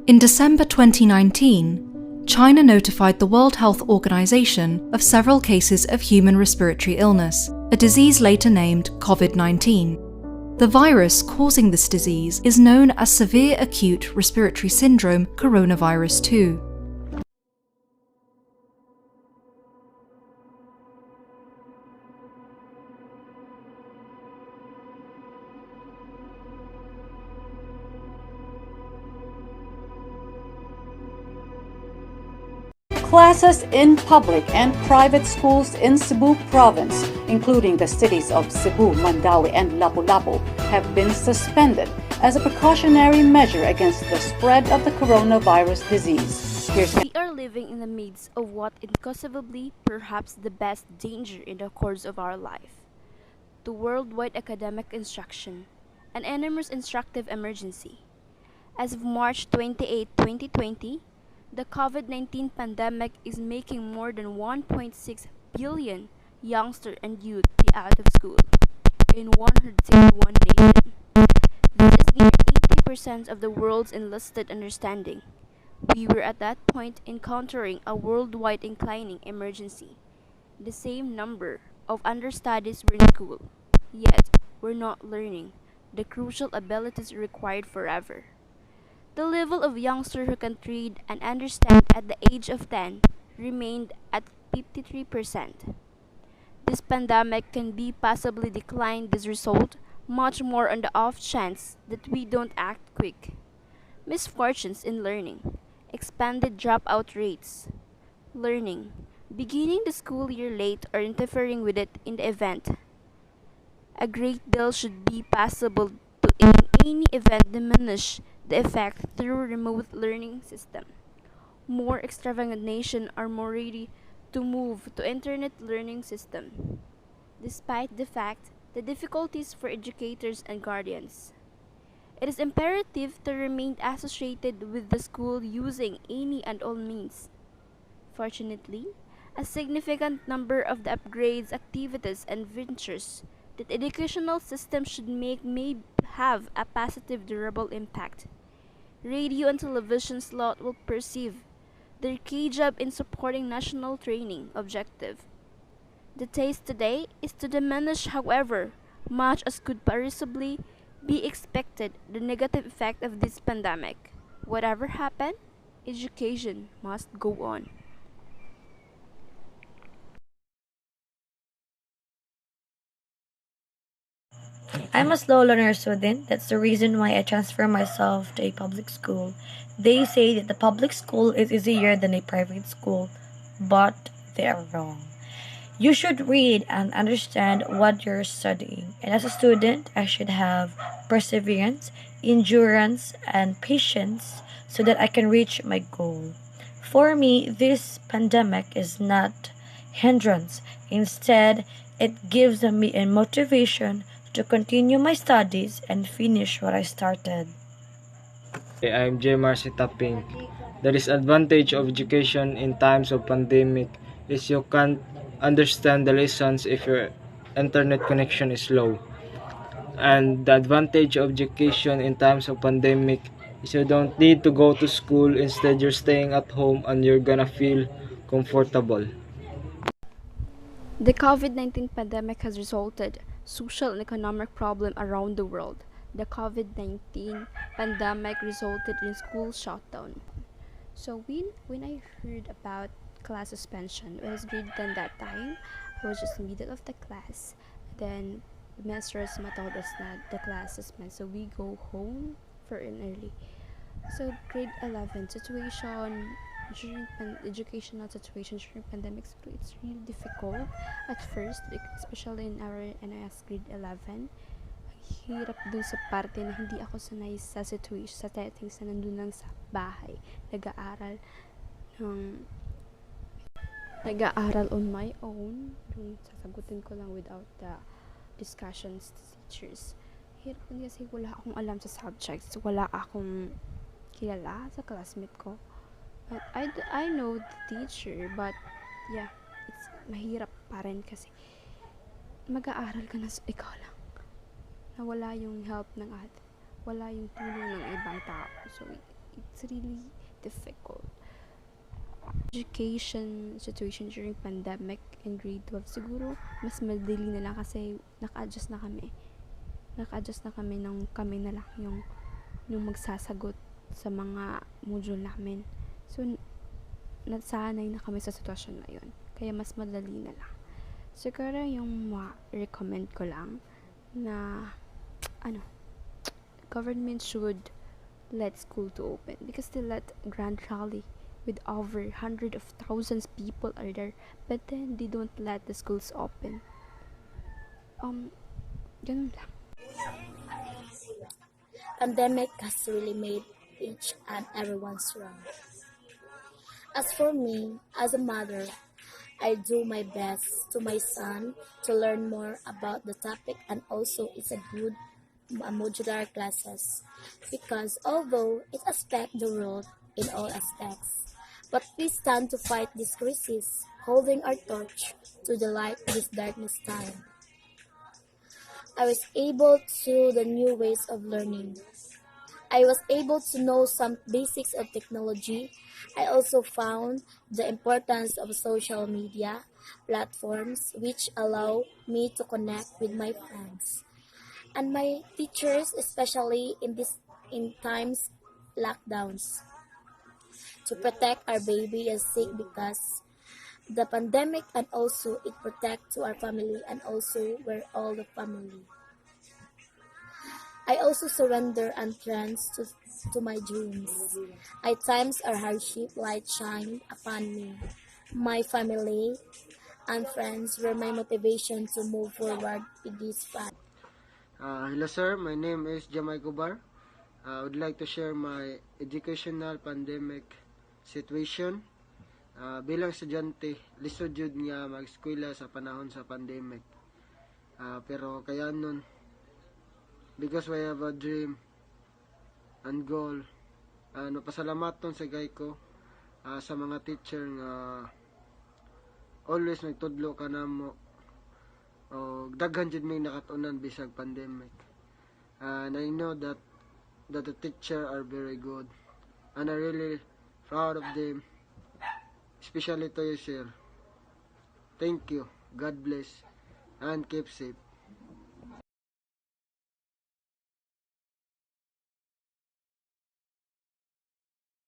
In December 2019, China notified the World Health Organization of several cases of human respiratory illness, a disease later named COVID-19. The virus causing this disease is known as severe acute respiratory syndrome coronavirus 2. Classes in public and private schools in Cebu province, including the cities of Cebu, Mandaue, and Lapu-Lapu, have been suspended as a precautionary measure against the spread of the coronavirus disease. We are living in the midst of what is conceivably perhaps the best danger in the course of our life. The worldwide academic instruction, an enormous instructive emergency. As of March 28, 2020, the COVID-19 pandemic is making more than 1.6 billion youngsters and youth be out of school in 161 nations. This is near 80% of the world's enlisted understanding. We were at that point encountering a worldwide inclining emergency. The same number of understudies were in school, yet were not learning the crucial abilities required forever. The level of youngsters who can read and understand at the age of 10 remained at 53%. This pandemic can be possibly declined this result much more on the off chance that we don't act quick. Misfortunes in learning, expanded dropout rates, learning, beginning the school year late or interfering with it in the event. A great deal should be possible to in any event diminish the effect through remote learning system. More extravagant nations are more ready to move to internet learning system, despite the fact the difficulties for educators and guardians. It is imperative to remain associated with the school using any and all means. Fortunately, a significant number of the upgrades, activities, and ventures that educational system should make may have a positive durable impact. Radio and television slot will perceive their key job in supporting national training objective. The taste today is to diminish, however, much as could reasonably be expected, the negative effect of this pandemic. Whatever happened, education must go on. I'm a slow learner student. That's the reason why I transfer myself to a public school. They say that the public school is easier than a private school, but they are wrong. You should read and understand what you're studying. And as a student, I should have perseverance, endurance, and patience so that I can reach my goal. For me, this pandemic is not hindrance. Instead, it gives me a motivation to continue my studies and finish what I started. I'm J. Marcy Taping. The disadvantage of education in times of pandemic is you can't understand the lessons if your internet connection is low. And the advantage of education in times of pandemic is you don't need to go to school. Instead, you're staying at home and you're gonna feel comfortable. The COVID-19 pandemic has resulted social and economic problem around the world. The COVID-19 pandemic resulted in school shutdown. So when I heard about class suspension, I was grade 10 that time. I was just in the middle of the class. Then mistress told us that the class suspend. So we go home for an early. So grade 11 situation during educational situation during pandemic, so it's really difficult at first, especially in our NIS grade 11. Ang hirap dun sa parte na hindi ako sanay sa situation, sa settings na nandun lang sa bahay, nag-aaral ng nag-aaral on my own, yung sasagutin ko lang without the discussions to teachers. Hirap din kasi wala akong alam sa subjects, wala akong kilala sa classmate ko. But I know the teacher, but yeah, it's mahirap pa rin kasi mag-aaral ka na sa ikaw lang. Na wala yung help ng ate, wala yung tulong ng ibang tao. So it's it's really difficult. Education situation during pandemic in grade 12 siguro mas madali na lang kasi naka-adjust na kami nung kami na lang yung magsasagot sa mga module namin. So nasanay na kami sa sitwasyon na yun, kaya mas madali na lang. Siguro yung recommend ko lang na government should let school to open because they let grand rally with over hundred of thousands people are there, but then they don't let the schools open. Ganun lang. Pandemic has really made each and everyone strong. As for me, as a mother, I do my best to my son to learn more about the topic, and also it's a good modular classes because although it affects the world in all aspects, but we stand to fight this crisis, holding our torch to the light this darkness time. I was able to the new ways of learning. I was able to know some basics of technology. I also found the importance of social media platforms which allow me to connect with my friends and my teachers, especially in times lockdowns, to protect our baby is sick because the pandemic, and also it protect to our family, and also we're all the family. I also surrender and trance to my dreams. At times our hardship light shine upon me. My family and friends were my motivation to move forward with this fight. Hello sir, my name is Jamay Gubar. I would like to share my educational pandemic situation. Bilang estudyante, lisod jud nga mag-eskwela sa panahon sa pandemic. Pero kaya nun, because we have a dream and goal, pasalamaton sa gay ko sa mga teacher nga always nagtudlo ka namo o daghan jud may nakatunan bisag pandemic. And I know that the teacher are very good, and I really proud of them, especially to you sir. Thank you, God bless, and keep safe.